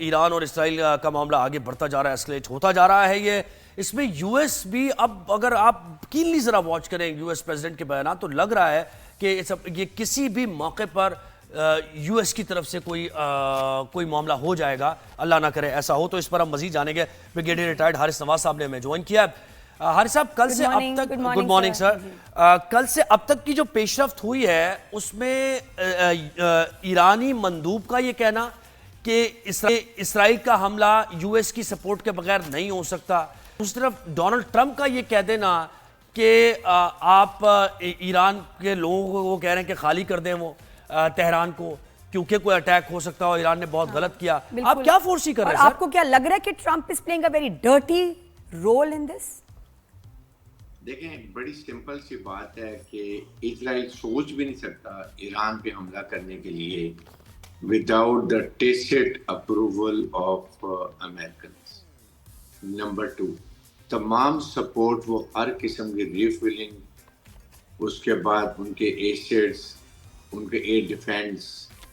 ایران اور اسرائیل کا معاملہ آگے بڑھتا جا رہا ہے، اسکلیٹ ہوتا جا رہا ہے یہ. اس میں یو ایس بھی اب اگر آپ کینلی ذرا واچ کریں یو ایس پریزیڈنٹ کے بیانات تو لگ رہا ہے کہ یہ کسی بھی موقع پر یو ایس کی طرف سے کوئی معاملہ ہو جائے گا. اللہ نہ کرے ایسا ہو. تو اس پر ہم مزید جانیں گے. بریگیڈیئر ریٹائرڈ حارث نواز صاحب نے ہمیں جوائن کیا ہے. حارث صاحب کل سے اب تک گڈ مارننگ سر. کل سے اب تک کی جو پیش رفت ہوئی ہے اس میں ایرانی مندوب کا یہ کہنا کہ اسرائیل کا حملہ یو ایس کی سپورٹ کے بغیر نہیں ہو سکتا. دوسری طرف ڈونلڈ ٹرمپ کا یہ کہہ دینا کہ آپ ایران کے لوگوں کو وہ کہہ رہے ہیں کہ خالی کر دیں وہ تہران کو کیونکہ کوئی اٹیک ہو سکتا ہو، ایران نے بہت غلط کیا. آپ کیا فورسی کر رہے ہیں؟ آپ کو کیا لگ رہا ہے کہ Trump is playing a very dirty role in this? دیکھیں بڑی سمپل سی بات ہے کہ اسرائیل سوچ بھی نہیں سکتا ایران پہ حملہ کرنے کے لیے without the tacit approval of Americans. Number 2 تمام سپورٹ وہ ہر قسم کی ریفلنگ، اس کے بعد ان کے ایسٹس، ان کے ایئر ڈیفینس،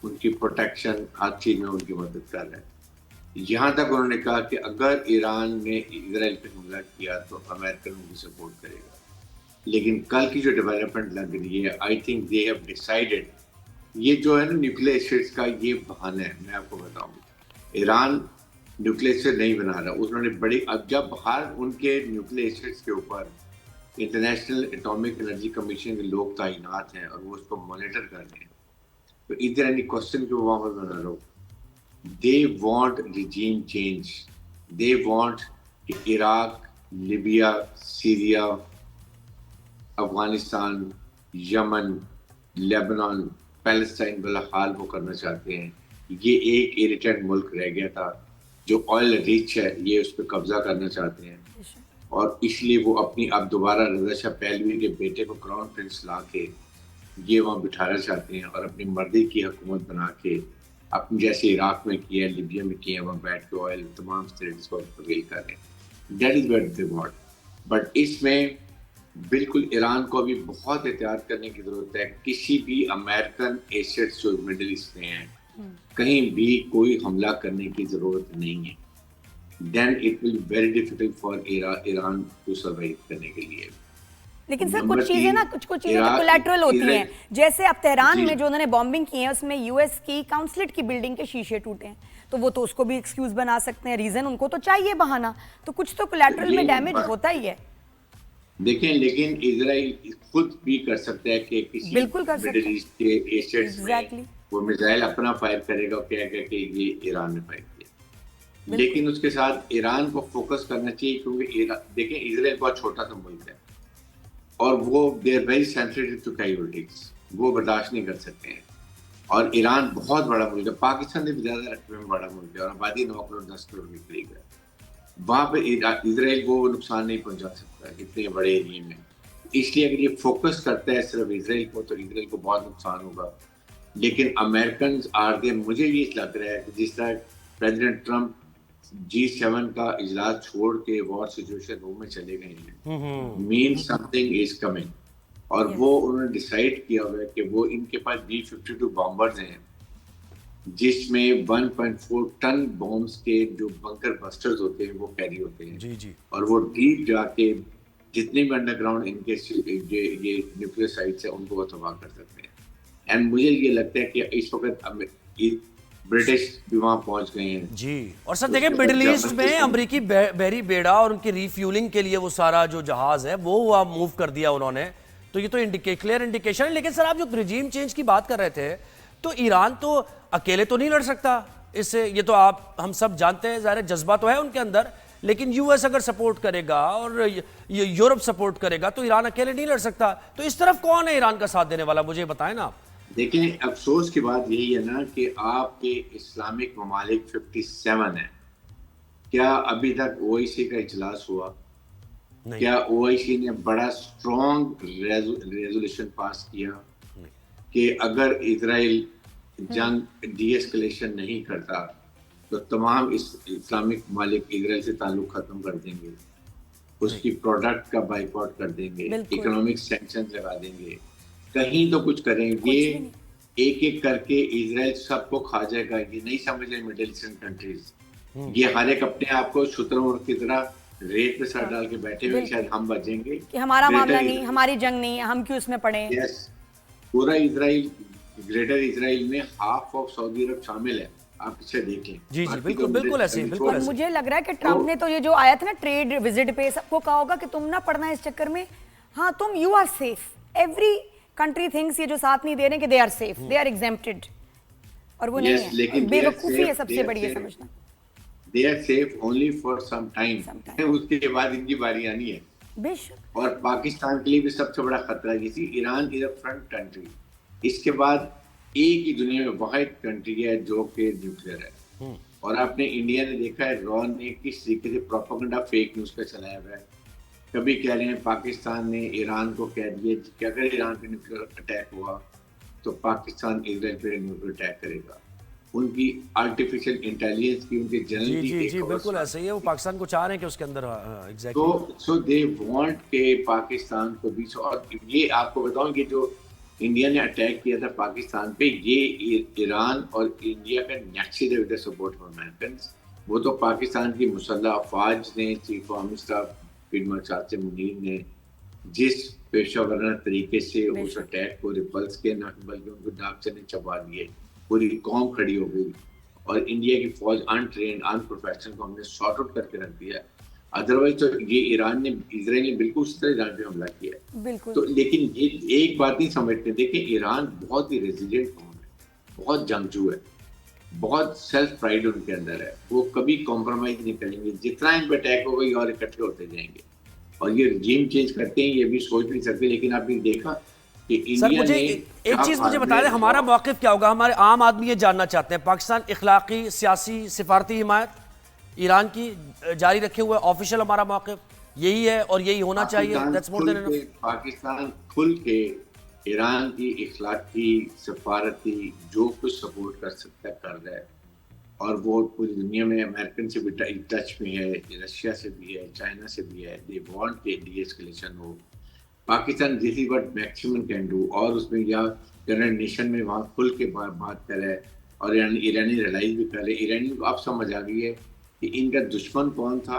ان کی پروٹیکشن، ہر چیز میں ان کی مدد کر رہے ہیں. یہاں تک انہوں نے کہا کہ اگر ایران نے اسرائیل پہ حملہ کیا تو امریکن ان کی سپورٹ کرے گا. لیکن کل کی جو ڈیولپمنٹ لگ رہی ہے I think they have decided, یہ جو ہے نا نیوکلیئر ایسٹس کا یہ بہانہ ہے. میں آپ کو بتاؤں ایران نیوکلیئر ایسٹ نہیں بنا رہا. انہوں نے بڑی اب جب ہر ان کے نیوکلیئر ایسٹس کے اوپر انٹرنیشنل اٹامک انرجی کمیشن کے لوگ تعینات ہیں اور وہ اس کو مانیٹر کر رہے ہیں تو ادھر اینی کوشچن کے وہاں پر بنا رہا ہو. They want regime change. They want Iraq, Libya, Syria, Afghanistan, Yemen, Lebanon, Palestine والا حال وہ کرنا چاہتے ہیں. یہ ایک ایریٹنٹ ملک رہ گیا تھا جو آئل ریچ ہے، یہ اس پہ قبضہ کرنا چاہتے ہیں اور اس لیے وہ اپنی اب دوبارہ رضا شاہ پہلوی کے بیٹے کو کراؤن پرنس لا کے یہ وہاں بٹھانا چاہتے ہیں اور اپنی مرضی کی حکومت بنا کے اپنے جیسے عراق میں کیا ہے، لیبیا میں کیا ہے، وہاں بیٹھ کے آئل تمام اسٹیٹس کو اویل کر رہے ہیں. That is what they want. But اس میں بالکل ایران کو بھی بہت احتیاط کرنے کی ضرورت ہے. کسی بھی امریکن ایسٹس جو مڈل ایسٹ میں ہیں کہیں بھی کوئی حملہ کرنے کی ضرورت نہیں ہے. Then it will very difficult for Iran to survive کرنے کے لیے. لیکن سر کچھ چیزیں نا کچھ چیزیں تو کولیٹرل ہوتی ہیں، جیسے اب تہران میں جو انہوں نے بامبنگ کی ہے اس میں یو ایس کی کاؤنسلیٹ کی بلڈنگ کے شیشے ٹوٹے ہیں تو وہ تو اس کو بھی ایکسکیوز بنا سکتے ہیں، ریزن ان کو تو چاہیے بہانہ. تو کچھ تو کولیٹرل میں ڈیمیج ہوتا ہی ہے. دیکھیں لیکن اسرائیل خود بھی کر سکتا ہے کہ کسی مڈل ایسٹ کے ایسٹس میں وہ میزائل اپنا فائر کرے گا، کہے گا کہ یہ ایران نے فائر کیا. لیکن اس کے ساتھ ایران کو فوکس کرنا چاہیے کیونکہ دیکھیں اسرائیل بہت چھوٹا سا ملک ہے اور وہ they are very sensitive to casualties, وہ برداشت نہیں کر سکتے ہیں. اور ایران بہت بڑا ملک ہے، پاکستان سے بھی زیادہ رقبے میں بڑا ملک ہے اور آبادی 9 کروڑ 10 کروڑ کے قریب ہے. وہاں پہ اسرائیل کو نقصان نہیں پہنچا سکتا اتنے بڑے ایریے میں. اس لیے اگر یہ فوکس کرتا ہے صرف اسرائیل کو تو اسرائیل کو بہت نقصان ہوگا. لیکن امریکنز آر دے، مجھے یہ لگ رہا ہے کہ جس طرح پریزیڈنٹ ٹرمپ G7 کا اجلاس چھوڑ کے وار سچویشن روم میں چلے گئے ہیں، مین سم تھنگ از کمنگ. اور وہ انہوں نے ڈیسائیڈ کیا ہوا ہے کہ وہ ان کے پاس B-52 بامبرز ہیں جس میں 1.4 ٹن بومز کے جو بنکر بسٹرز ہوتے ہیں وہ کیری ہوتے ہیں اور وہ ڈیپ جا کے جتنے بھی انڈر گراؤنڈ ان کے یہ نیوکلیئر سائٹس ہیں ان کو وہ تباہ کر سکتے ہیں. اینڈ مجھے یہ لگتا ہے کہ اس وقت برٹش بھی وہاں پہنچ گئے ہیں. جی اور سر دیکھیں مڈل ایسٹ میں امریکی بحری بیڑا اور ان کی ری فیولنگ کے لیے وہ سارا جو جہاز ہے وہ موو کر دیا انہوں نے. تو یہ تو کلیئر انڈیکیشن ہے. لیکن سر آپ جو رجیم چینج کی بات کر رہے تھے تو ایران تو اکیلے تو نہیں لڑ سکتا اس سے، یہ تو ہم سب جانتے ہیں. ظاہر جذبہ تو ہے ان کے اندر، لیکن یو ایس اگر سپورٹ کرے گا اور یورپ سپورٹ کرے گا تو ایران اکیلے نہیں لڑ سکتا. تو اس طرف کون ہے ایران کا ساتھ دینے والا، مجھے بتائیں نا آپ. دیکھیں افسوس کی بات یہی ہے نا کہ آپ کے اسلامک ممالک 57 ہیں. کیا ابھی تک OIC کا اجلاس ہوا؟ کیا OIC نے بڑا اسٹرانگ ریزولوشن پاس کیا کہ اگر اسرائیل جنگ ڈی ایسکلیشن نہیں کرتا تو تمام اسلامک ممالک اسرائیل سے تعلق ختم کر دیں گے، اس کی پروڈکٹ کا بائیکاٹ کر دیں گے، اکنامک سینکشن لگا دیں گے؟ کہیں تو کچھ کریں گے. ایک ایک کر کے اسرائیل سب کو کھا جائے گا. یہ نہیں سمجھے مڈل ایسٹرن کنٹریز, یہ ہر ایک اپنے آپ کو شترمرغ کی طرح ریت پہ سر ڈال کے بیٹھے ہوئے شاید ہم بچیں گے کہ ہمارا معاملہ نہیں, ہماری جنگ نہیں ہے, ہم کیوں اس میں پڑے. یس, پورا اسرائیل, گریٹر اسرائیل میں ہاف آف سعودی عرب شامل ہے, آپ اسے دیکھیں. جی جی بالکل بالکل ایسے ہی, بالکل ایسے. مجھے لگ رہا ہے کہ ٹرمپ نے تو یہ جو آیا تھا نا ٹریڈ وزٹ پہ, سب کو کہا ہوگا کہ تم نہ پڑنا اس چکر میں, ہاں تم you are safe, every country thinks یہ جو ساتھ نہیں دے رہے کہ they are safe, they are exempted, اور وہ نہیں ہے. بے وقوفی ہے سب سے بڑی یہ سمجھنا. they are safe only for some time, اس کے بعد ان کی باری آنی ہے. بے شک. اور پاکستان کے لیے بھی سب سے بڑا خطرہ ہے, کسی ایران از اے فرنٹ کنٹری, اس کے بعد ایک ہی دنیا میں واحد کنٹری ہے جو کہ نیوکلیئر ہے. اور آپ نے انڈیا نے دیکھا ہے را نے کس طریقے سے پروپیگنڈا فیک نیوز کا چلایا ہوا ہے. کبھی کہہ رہے ہیں پاکستان نے ایران کو کہہ دیا کہ اگر ایران پہ نیوکلیئر اٹیک ہوا تو پاکستان اسرائیل پہ نیوکلیئر اٹیک کرے گا. ان کی آرٹیفیشل انٹیلیجنس کی, ان کے جنرل کی, جی جی بالکل ایسے ہی ہے. وہ پاکستان کو چاہ رہے ہیں کہ اس کے اندر ایگزیکٹلی سو دے وانٹ کہ پاکستان کو بھی. اور یہ آپ کو بتاؤں کہ جو انڈیا نے اٹیک کیا تھا پاکستان پہ, یہ ایران اور انڈیا کا next with the support of Americans. وہ تو پاکستان کی مسلح افواج نے, chief of army staff field marshal Munir نے جس پیشہ ورانہ طریقے سے اس اٹیک کو ریپلس کے, نہ بلکہ ان کو ڈاک سے چھپا دیے, پوری قوم کھڑی ہو گئی. اور انڈیا کی فوج انٹرینڈ ان پروفیشنل کو ہم نے سارٹ آؤٹ کر کے رکھ دیا. ادروائز تو یہ ایران نے, اسرائیل نے بالکل اس طرح ایران پہ حملہ کیا ہے. تو لیکن یہ ایک بات نہیں سمجھتے, دیکھیں ایران بہت ہی ریزیلینٹ قوم ہے, بہت جنگجو ہے, بہت سیلف پرائڈ ان کے اندر ہے. وہ کبھی کمپرومائز نہیں کریں گے. جتنا ان پہ اٹیک ہوگا یہ اور اکٹھے ہوتے جائیں گے. اور یہ رجیم چینج کرتے ہیں, یہ بھی سوچ نہیں سکتے. لیکن آپ نے دیکھا سر, مجھے ایک چیز مجھے بتا دیں, ہمارا موقف کیا ہوگا؟ ہمارے عام آدمی یہ جاننا چاہتے ہیں, پاکستان اخلاقی, سیاسی, سفارتی حمایت ایران کی جاری رکھے ہوئے, آفیشیل ہمارا موقف یہی ہے اور یہی ہونا چاہیے. پاکستان کھل کے ایران کی اخلاقی, سفارتی جو کچھ سپورٹ کر سکتا ہے کر رہا ہے. اور وہ پوری دنیا میں امریکن سے بھی ٹچ میں ہے, رشیا سے بھی ہے, چائنا سے بھی ہے. دے وانٹ کہ ڈی ایسکیلیشن ہو. Pakistan this is what maximum can do. اور اس میں یا یونائیٹڈ نیشن میں وہاں کھل کے بات کرے, اور ایرانی ریلائز بھی کرے. ایرانی کو اب سمجھ آ گئی ہے کہ ان کا دشمن کون تھا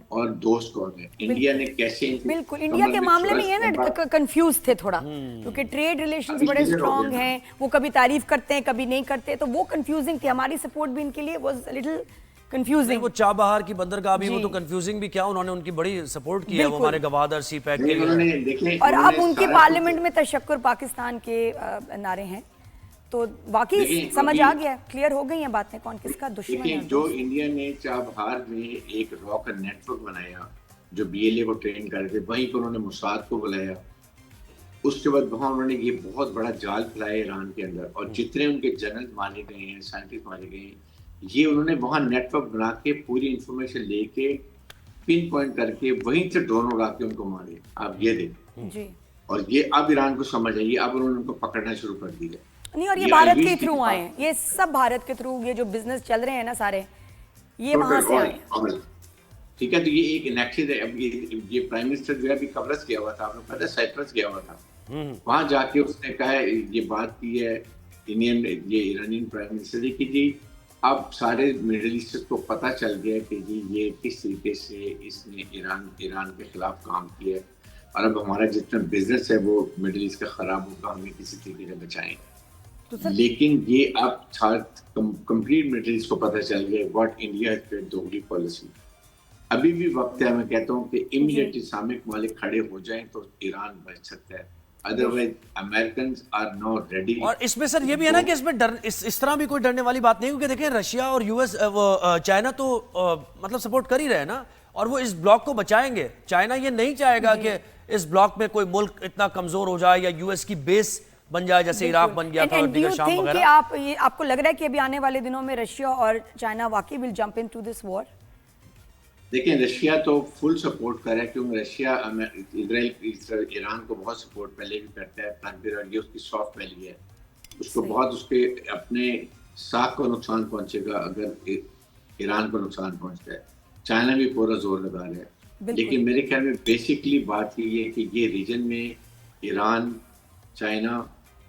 اور دوست کون ہے. انڈیا نے کیسے, بالکل انڈیا کے معاملے میں یہ نا کنفیوز تھے تھوڑا, کیونکہ ٹریڈ ریلیشنز بڑے اسٹرانگ ہیں, وہ کبھی تعریف کرتے ہیں کبھی نہیں کرتے, تو وہ کنفیوزنگ تھی. ہماری سپورٹ بھی ان کے لیے واز لٹل کنفیوزنگ. وہ چابہار کی بندرگاہ بھی, وہ تو کنفیوزنگ بھی کیا, انہوں نے ان کی بڑی سپورٹ کی ہے, وہ ہمارے گوادر سی پیک کے لیے. اور اب ان کی پارلیمنٹ میں تشکر پاکستان کے نعرے ہیں, تو واقعی سمجھ آ گیا, کلیئر ہو گئی ہیں باتیں کون کس کا دشمن ہے. جو انڈیا نے چابہار میں ایک را کا نیٹ ورک بنایا جو بی ایل اے کو ٹرین کر کے, وہیں پر انہوں نے موساد کو بلایا. اس کے بعد وہاں انہوں نے یہ بہت بڑا جال پھیلایا ایران کے اندر, اور جتنے ان کے جنرل مارے گئے ہیں, سائنٹسٹ مارے گئے ہیں, یہ انہوں نے وہاں نیٹ ورک بنا کے پوری انفارمیشن لے کے پن پوائنٹ کر کے وہیں سے ڈرون اڑا کے ان کو مارے. آپ یہ دیکھیں. اور یہ اب ایران کو سمجھ آئی, اب انہوں نے ان کو پکڑنا شروع کر دیا. نہیں, اور یہ بھارت کے تھرو آئے ہیں, یہ سب بھارت کے تھرو, یہ جو بزنس چل رہے ہیں نا سارے, یہ وہاں سے آئے ہیں. ٹھیک ہے, تو یہ ایک انیکشن ہے. اب یہ پرائم منسٹر جو ہے ابھی قبرص گیا ہوا تھا, آپ نے پتا سائپرس گیا ہوا تھا, وہاں جا کے اس نے کہا ہے, یہ بات کی ہے یہ ایرانین پرائم منسٹر نے کہ جی اب سارے مڈل ایسٹ کو پتہ چل گیا کہ جی یہ کس طریقے سے اس نے ایران کے خلاف کام کیا ہے, اور اب ہمارا جتنا بزنس ہے وہ مڈل ایسٹ کا خراب ہوگا, ہمیں کسی طریقے سے بچائیں. لیکن یہ اب کمپلیٹ مڈل ایسٹ کو پتہ چل گیا واٹ انڈیا ہیز پلیڈ دوگلی پالیسی. ابھی بھی وقت ہے, میں کہتا ہوں کہ امیڈیٹلی اسلامک ممالک کھڑے ہو جائیں تو ایران بچ سکتا ہے. Otherwise Americans are not ready. اور اس میں سر یہ بھی ہے نا کہ اس میں اس طرح بھی کوئی ڈرنے والی بات نہیں, کیونکہ دیکھیں رشیا اور یو ایس, چائنا تو مطلب سپورٹ کر ہی رہے نا, اور وہ اس بلاک کو بچائیں گے. چائنا یہ نہیں چاہے گا کہ اس بلاک میں کوئی ملک اتنا کمزور ہو جائے یا یو ایس کی بیس بن جائے جیسے عراق بن گیا تھا اور دیگر شام وغیرہ. آپ کو لگ رہا ہے کہ ابھی آنے والے دنوں میں رشیا اور چائنا واقعی will jump in to this وار؟ دیکھیں رشیا تو فل سپورٹ کر رہا ہے, کیونکہ رشیا اسرائیل ایران کو بہت سپورٹ پہلے بھی کرتا ہے. یہ اس کی سافٹ ویلی ہے, اس کو بہت اس کے اپنے ساکھ کو نقصان پہنچے گا اگر ایران کو نقصان پہنچتا ہے. چائنا بھی پورا زور لگا رہا ہے. لیکن میرے خیال میں بیسکلی بات یہ ہے کہ یہ ریجن میں Iran, China,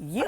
I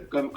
outcome,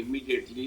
immediately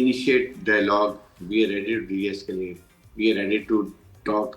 initiate dialogue, we are ready to de-escalate, we are ready to talk